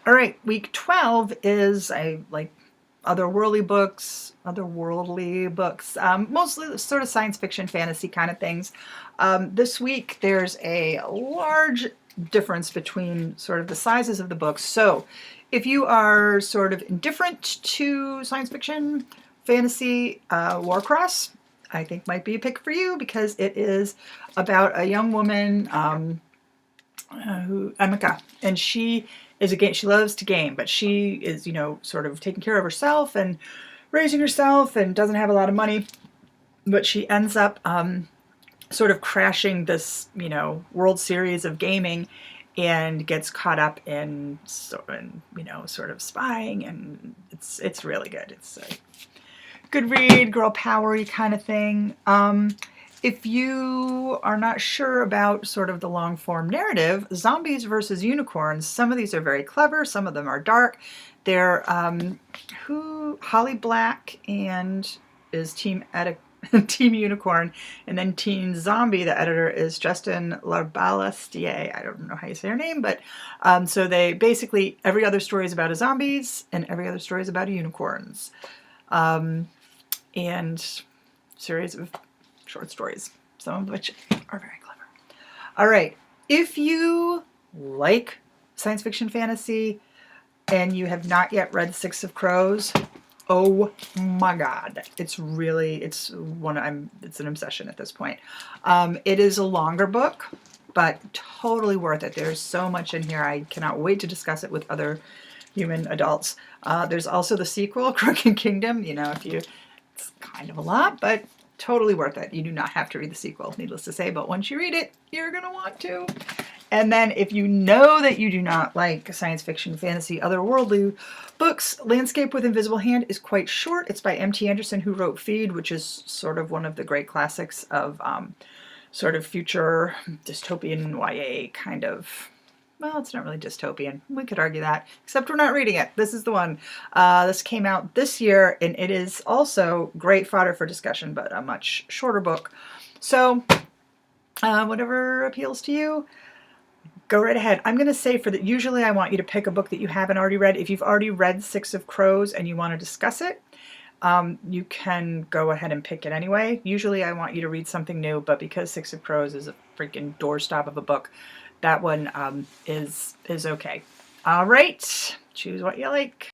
All right, week 12 is otherworldly books, mostly sort of science fiction, fantasy kind of things. This week there's a large difference between sort of the sizes of the books. So if you are sort of indifferent to science fiction, fantasy, Warcross, I think might be a pick for you because it is about a young woman who Emika, and she is a game. She loves to game, but she is, sort of taking care of herself and raising herself, and doesn't have a lot of money. But she ends up sort of crashing this, World Series of gaming, and gets caught up in sort of spying, and it's really good. It's a good read, girl powery kind of thing. If you are not sure about sort of the long form narrative, zombies versus unicorns, some of these are very clever, some of them are dark. They're Holly Black and is Team Unicorn, and then Teen Zombie, the editor, is Justin Larbalestier. I don't know how you say her name, but so they basically, every other story is about zombies and every other story is about unicorns. And series of short stories, some of which are very clever. All right, if you like science fiction fantasy and you have not yet read Six of Crows, oh my God, it's an obsession at this point. It is a longer book, but totally worth it. There's so much in here. I cannot wait to discuss it with other human adults. There's also the sequel, Crooked Kingdom. It's kind of a lot, but totally worth it. You do not have to read the sequel, needless to say, but once you read it, you're going to want to. And then if you know that you do not like science fiction, fantasy, otherworldly books, Landscape with Invisible Hand is quite short. It's by M.T. Anderson, who wrote Feed, which is sort of one of the great classics of sort of future dystopian YA kind of. Well, it's not really dystopian. We could argue that, except we're not reading it. This is the one. This came out this year, and it is also great fodder for discussion, but a much shorter book. So whatever appeals to you, go right ahead. I'm going to say usually I want you to pick a book that you haven't already read. If you've already read Six of Crows and you want to discuss it, you can go ahead and pick it anyway. Usually I want you to read something new, but because Six of Crows is a freaking doorstop of a book, that one is okay. All right, choose what you like.